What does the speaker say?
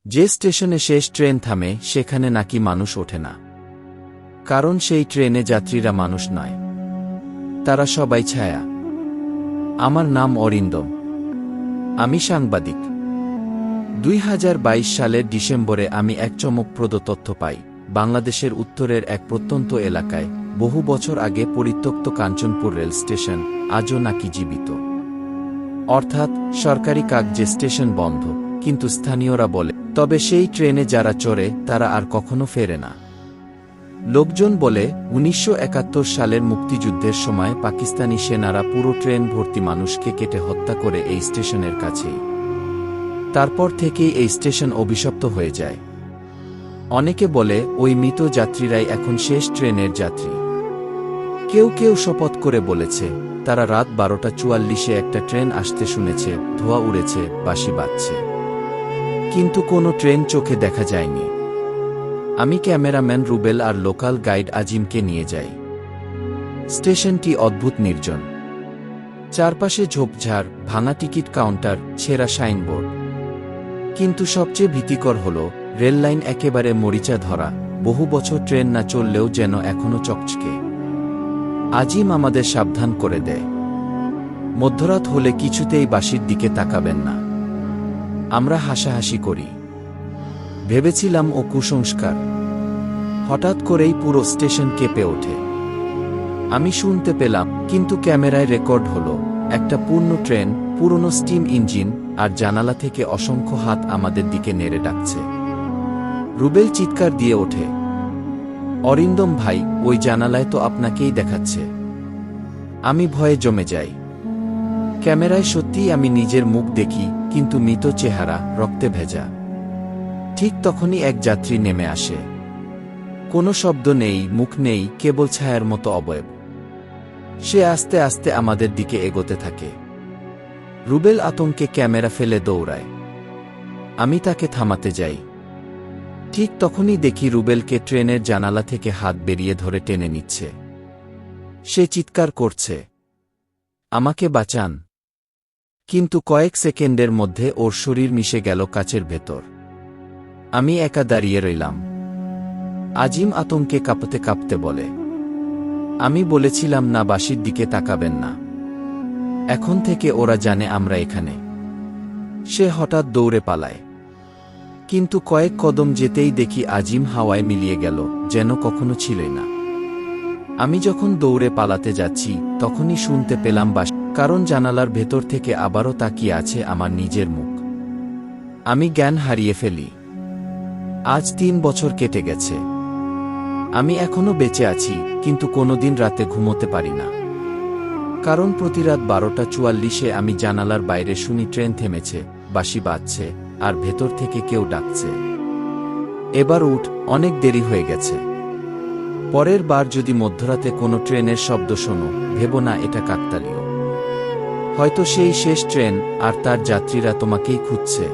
যে স্টেশনে শেষ ট্রেন থামে সেখানে নাকি মানুষ ওঠে না, কারণ সেই ট্রেনে যাত্রীরা মানুষ নয়, তারা সবাই ছায়া। আমার নাম অরিন্দম, আমি সাংবাদিক। 2022 সালের ডিসেম্বরে আমি এক চমকপ্রদ তথ্য পাই। বাংলাদেশের উত্তরের এক প্রত্যন্ত এলাকায় বহু বছর আগে পরিত্যক্ত কাঞ্চনপুর রেল স্টেশন আজও নাকি জীবিত। অর্থাৎ সরকারি কাগজে স্টেশন বন্ধ, কিন্তু স্থানীয়রা বলে তবে সেই ট্রেনে যারা চড়ে তারা আর কখনো ফেরে না। লোকজন বলে 1971 সালের মুক্তিযুদ্ধের সময় পাকিস্তানি সেনারা পুরো ট্রেন ভর্তি মানুষকে কেটে হত্যা করে এই স্টেশনের কাছেই। তারপর থেকেই এই স্টেশন অভিশপ্ত হয়ে যায়। অনেকে বলে ওই মৃত যাত্রীরাই এখন শেষ ট্রেনের যাত্রী। কেউ কেউ শপথ করে বলেছে তারা রাত 12:44-এ একটা ট্রেন আসতে শুনেছে, ধোঁয়া উড়েছে, বাঁশি বাজছে, কিন্তু কোনো ট্রেন চোখে দেখা যায়নি। আমি ক্যামেরাম্যান রুবেল আর লোকাল গাইড আজিমকে নিয়ে যাই। স্টেশনটি অদ্ভুত নির্জন, চারপাশে ঝোপঝাড়, ভাঙা টিকিট কাউন্টার, ছেঁড়া সাইনবোর্ড। কিন্তু সবচেয়ে ভীতিকর হল রেললাইন একেবারে মরিচা ধরা, বহু বছর ট্রেন না চললেও যেন এখনো চকচকে। আজিম আমাদের সাবধান করে দেয়, মধ্যরাত হলে কিছুতেই বাঁশির দিকে তাকাবেন না। আমরা হাসাহাসি করি, ভেবেছিলাম ও কুসংস্কার। হঠাৎ করেই পুরো স্টেশন কেঁপে ওঠে। আমি শুনতে পেলাম, কিন্তু ক্যামেরায় রেকর্ড হলো, একটা পূর্ণ ট্রেন, পুরনো স্টিম ইঞ্জিন, আর জানালা থেকে অসংখ্য হাত আমাদের দিকে নেড়ে ডাকছে। রুবেল চিৎকার দিয়ে ওঠে, অরিন্দম ভাই, ওই জানালায় তো আপনাকেই দেখাচ্ছে। আমি ভয়ে জমে যাই। ক্যামেরায় সত্যিই আমি নিজের মুখ দেখি, কিন্তু মৃত চেহারা, রক্তে ভেজা। ঠিক তখনই এক যাত্রী নেমে আসে। কোনো শব্দ নেই, মুখ নেই, কেবল ছায়ার মতো অবয়ব। সে আস্তে আস্তে আমাদের দিকে এগোতে থাকে। রুবেল আতঙ্কে ক্যামেরা ফেলে দৌড়ায়। আমি তাকে থামাতে যাই। ঠিক তখনই দেখি রুবেলকে ট্রেনের জানালা থেকে হাত বেরিয়ে ধরে টেনে নিচ্ছে। সে চিৎকার করছে, আমাকে বাঁচান। কিন্তু কয়েক সেকেন্ডের মধ্যে ওর শরীর মিশে গেল কাচের ভেতর। আমি একা দাঁড়িয়ে রইলাম। আজিম আতঙ্কে কাঁপতে কাঁপতে বলে, আমি বলেছিলাম না বাঁশির দিকে তাকাবেন না। এখন থেকে ওরা জানে আমরা এখানে। সে হঠাৎ দৌড়ে পালায়, কিন্তু কয়েক কদম যেতেই দেখি আজিম হাওয়ায় মিলিয়ে গেল, যেন কখনো ছিলই না। আমি যখন দৌড়ে পালাতে যাচ্ছি তখনই শুনতে পেলাম বাঁশি, কারণ জানালার ভেতর থেকে আবারও তাকিয়ে আছে আমার নিজের মুখ। আমি জ্ঞান হারিয়ে ফেলি। আজ 3 বছর কেটে গেছে। আমি এখনো বেঁচে আছি, কিন্তু কোনোদিন রাতে ঘুমোতে পারি না, কারণ প্রতি রাত 12:44-এ আমি জানালার বাইরে শুনি ট্রেন থেমেছে, বাঁশি বাজছে, আর ভেতর থেকে কেউ ডাকছে, এবার উঠ, অনেক দেরি হয়ে গেছে। পরের বার যদি মধ্যরাতে কোনো ট্রেনের শব্দ শোনো, ভেবো না এটা কাকতালীয়। হয়তো সেই শেষ ট্রেন, আর তার যাত্রীরা তোমাকেই খুঁজছে।